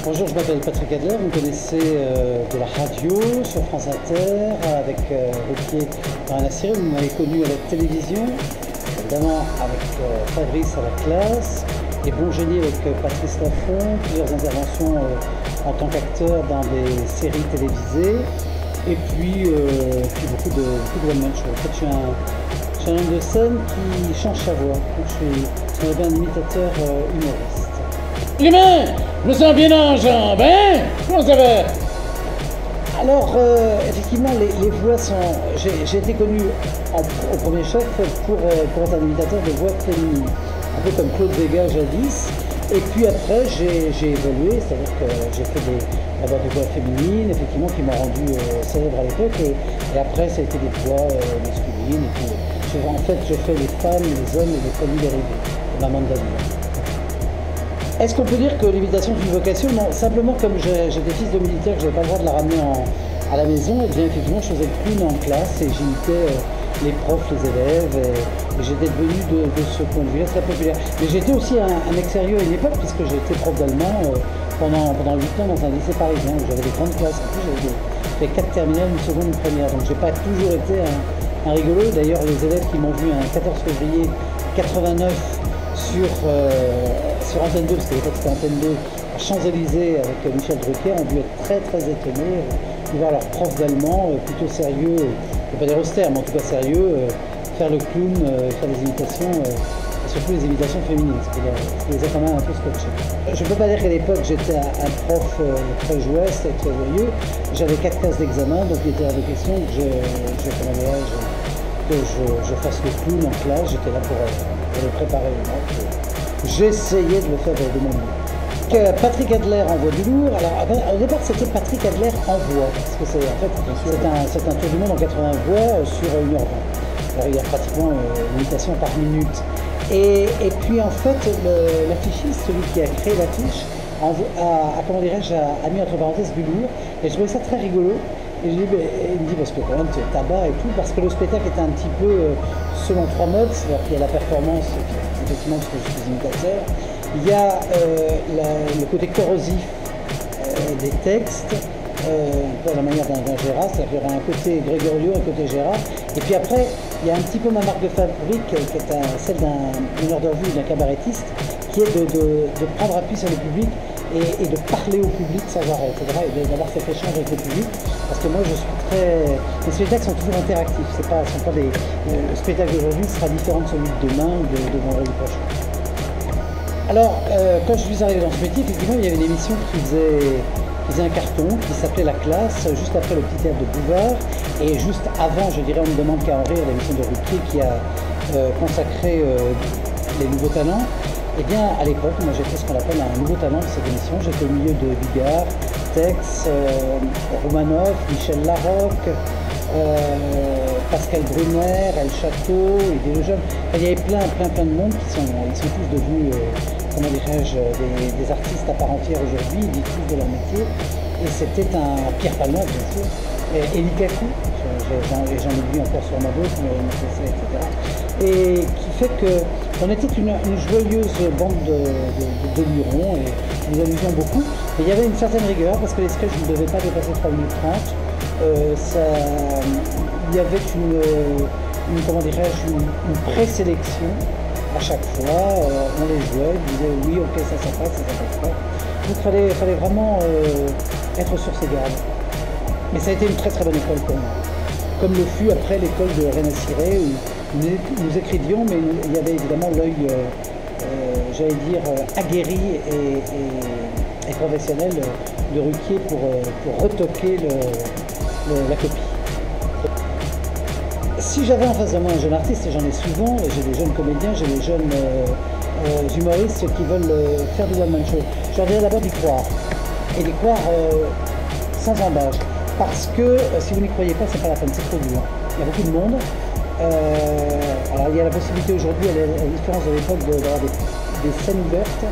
Bonjour, je m'appelle Patrick Adler, vous me connaissez de la radio sur France Inter avec Ruquier dans la série, vous m'avez connu à la télévision, évidemment avec Fabrice à la classe, et Bon Génie avec Patrice Laffont, plusieurs interventions en tant qu'acteur dans des séries télévisées, et puis beaucoup de one-man show. En fait, je suis un homme de scène qui change sa voix, donc je suis un imitateur humoriste. Les mains, je me sens bien en jambes, hein? Comment ça va? Alors, effectivement, les voix sont... J'ai été connu au premier chef pour être un imitateur de voix féminine, un peu comme Claude Vega jadis. Et puis après, j'ai évolué, c'est-à-dire que j'ai fait d'abord des voix féminines, effectivement, qui m'ont rendu célèbre à l'époque. Et après, ça a été des voix masculines. Et puis, en fait, je fais les femmes, les hommes et les familles dérivées, maman de David. Est-ce qu'on peut dire que l'imitation est une vocation? Non, simplement comme j'étais fils de militaire, que je n'avais pas le droit de la ramener à la maison, et bien effectivement je faisais le clown en classe et j'imitais les profs, les élèves, et j'étais devenu de ce point de vue-là très populaire. Mais j'étais aussi un mec sérieux à une époque, puisque j'étais prof d'allemand pendant 8 ans dans un lycée parisien où j'avais des grandes classes. En plus j'avais 4 terminales, une seconde, une première, donc j'ai pas toujours été un rigolo. D'ailleurs les élèves qui m'ont vu un 14 février 89 sur Antenne 2, parce qu'à l'époque c'était Antenne 2, à Champs-Élysées avec Michel Drucker, ont dû être très très étonnés de voir leur prof d'allemand plutôt sérieux, je ne vais pas dire austère, mais en tout cas sérieux, faire le clown, faire des imitations, et surtout les imitations féminines, ce qui les a quand même un peu scotchés. Je ne peux pas dire qu'à l'époque j'étais un prof très joueste et très joyeux, j'avais 4 classes d'examen, donc il était hors de question que je fasse le clown en classe, j'étais là pour le préparer. J'essayais de le faire de mon mieux. Patrick Adler en voix du lourd. Alors au départ c'était Patrick Adler en voix, parce que c'est un tour du monde en 80 voix sur 1h20. Alors il y a pratiquement une imitation par minute. Et puis en fait l'affichiste, celui qui a créé l'affiche, comment dirais-je, a mis entre parenthèses du lourd. Et je trouvais ça très rigolo. Et il me dit, parce que quand même tu es tabac et tout, parce que le spectacle est un petit peu selon 3 modes, c'est-à-dire qu'il y a la performance, effectivement parce que je suis imitateur, il y a le côté corrosif des textes, à la manière d'un Gérard, c'est-à-dire qu'il y aura un côté Grégorio, un côté Gérard, et puis après il y a un petit peu ma marque de fabrique qui est celle d'un meneur de revue, d'un cabarettiste, qui est de prendre appui sur le public et de parler au public sans arrêt, etc. Et d'avoir cet échange avec le public, parce que moi je suis très... Les spectacles sont toujours interactifs, le spectacle d'aujourd'hui sera différent de celui de demain ou de vendredi prochain. Alors, quand je suis arrivé dans ce métier, effectivement, il y avait une émission qui faisait un carton, qui s'appelait La Classe, juste après le petit théâtre de Bouvard, et juste avant, je dirais, On ne demande qu'à en rire, l'émission de Ruquier qui a consacré les nouveaux talents. Eh bien, à l'époque, moi j'ai fait ce qu'on appelle un nouveau talent de cette émission. J'étais au milieu de Bigard, Tex, Romanov, Michel Larocque, Pascal Brunner, El Château, et des jeunes. Enfin, il y avait plein de monde qui sont tous devenus, comment dirais-je, des artistes à part entière aujourd'hui, ils vivent tous de leur métier. Et c'était un Pierre Palmade, bien sûr, et Lukaku, j'en oublie encore sur ma d'autres, etc. Et qui fait qu'on était une joyeuse bande de lurons et nous amusions beaucoup. Mais il y avait une certaine rigueur parce que les sketchs ne devaient pas dépasser 3 minutes 30. Il y avait une présélection à chaque fois. On les jouait, on disait oui, ok, ça passe, ça passe pas. Donc il fallait vraiment être sur ses gardes. Mais ça a été une très très bonne école pour moi. Comme le fut après l'école de René Ciré, où nous écrivions, mais il y avait évidemment l'œil, j'allais dire, aguerri et professionnel de Ruquier pour retoquer la copie. Si j'avais en face de moi un jeune artiste, et j'en ai souvent, j'ai des jeunes comédiens, j'ai des jeunes humoristes qui veulent faire du one-man show, je leur dirais d'abord d'y croire. Et d'y croire sans embâche. Parce que si vous n'y croyez pas, c'est pas la peine, c'est trop dur. il y a beaucoup de monde. Alors il y a la possibilité aujourd'hui, à la différence de l'époque, d'avoir des scènes ouvertes.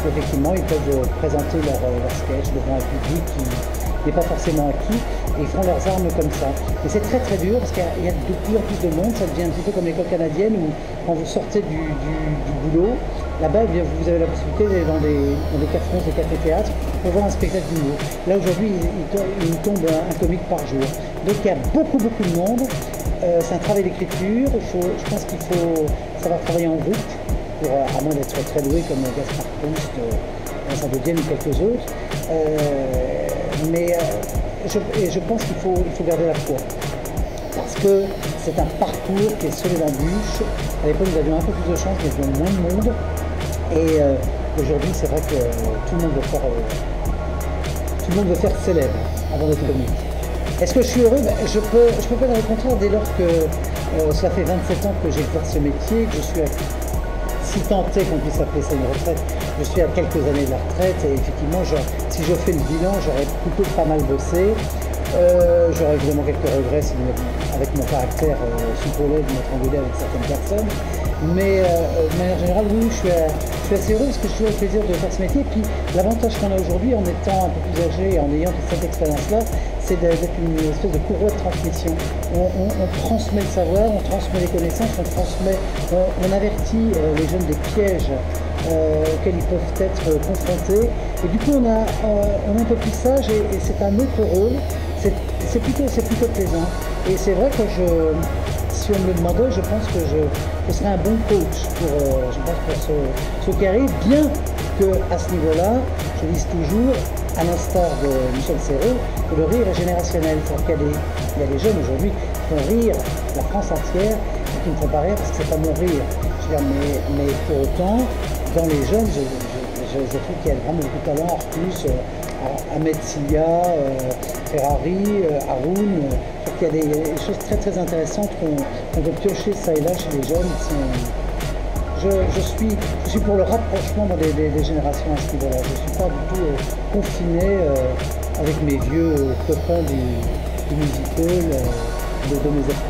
Effectivement, ils peuvent présenter leur sketch devant un public qui n'est pas forcément acquis, et ils font leurs armes comme ça. Et c'est très très dur parce qu'il y a de plus en plus de monde, ça devient un petit peu comme l'école canadienne où quand vous sortez du boulot, là-bas vous avez la possibilité d'aller dans des cafés, des cafés-théâtres pour voir un spectacle d'humour. Là aujourd'hui, il tombe un comique par jour. Donc il y a beaucoup de monde. C'est un travail d'écriture, je pense qu'il faut savoir travailler en groupe, à moins d'être très doué comme Gaspard Proust, Vincent de Dienne ou quelques autres. Mais je pense qu'il faut garder la foi. Parce que c'est un parcours qui est semé d'embûches. À l'époque, nous avions un peu plus de chance, mais nous avions moins de monde. Et aujourd'hui, c'est vrai que tout le monde veut faire célèbre avant d'être comique. Est-ce que je suis heureux? Je peux pas dire le contraire dès lors que cela fait 27 ans que j'exerce ce métier, que je suis si tenté qu'on puisse appeler ça une retraite, je suis à quelques années de la retraite et effectivement, si je fais le bilan, j'aurais plutôt pas mal bossé. J'aurais évidemment quelques regrets avec mon caractère soupolé de m'être engueulé avec certaines personnes. Mais de manière générale, oui, je suis assez heureux parce que j'ai toujours le plaisir de faire ce métier. Et puis l'avantage qu'on a aujourd'hui en étant un peu plus âgé et en ayant toute cette expérience-là, c'est d'être une espèce de courroie de transmission. On transmet le savoir, on transmet les connaissances, on avertit les jeunes des pièges auxquels ils peuvent être confrontés. Et du coup, on a un peu plus sage et c'est un autre rôle. C'est plutôt plaisant. Et c'est vrai que si on me le demandait, je pense que je serais un bon coach pour ceux qui arrivent, bien qu'à ce niveau-là, je dise toujours, à l'instar de Michel Serrault, que le rire est générationnel. C'est-à-dire qu'il y a des jeunes aujourd'hui qui font rire la France entière et qui ne font pas rire parce que c'est pas mon rire. Je veux dire, mais pour autant, dans les jeunes, je trouve qu'il y a vraiment beaucoup de talent, Artus, Ahmed Silia, Ferrari, Haroun. Je trouve qu'il y a des choses très très intéressantes qu'on peut piocher ça et là chez les jeunes. Je suis pour le rapprochement des générations à ce niveau-là. Je ne suis pas du tout confiné avec mes vieux copains du musical.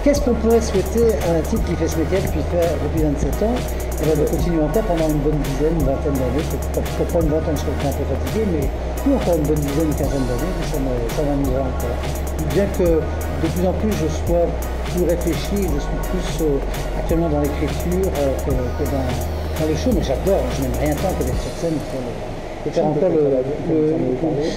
Qu'est-ce qu'on pourrait souhaiter à un type qui fait ce métier depuis 27 ans? De continuer encore pendant une bonne dizaine, une vingtaine d'années, peut-être pas une vingtaine, je serais un peu fatigué, mais plus encore une bonne dizaine, une quinzaine d'années, ça m'amusera encore. Bien que de plus en plus je sois plus réfléchi, je suis plus actuellement dans l'écriture que dans le show, mais j'adore, je n'aime rien tant que d'être sur scène et faire encore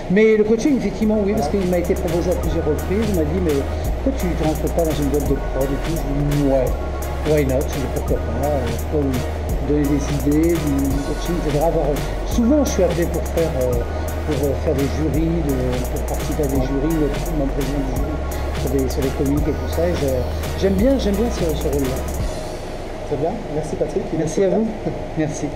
Mais le coaching, effectivement, oui, parce qu'il m'a été proposé à plusieurs reprises, il m'a dit, mais pourquoi tu ne rentres pas dans une boîte de prod et tout? Je dis, ouais. Why not? Je dis pourquoi pas, pour donner des idées, du coaching, etc. Souvent, je suis appelé pour faire des jurys, pour participer à des jurys, mon président du jury sur les comiques et tout ça. Et j'aime bien ce rôle-là. Très bien, merci Patrick. Merci à vous. Merci.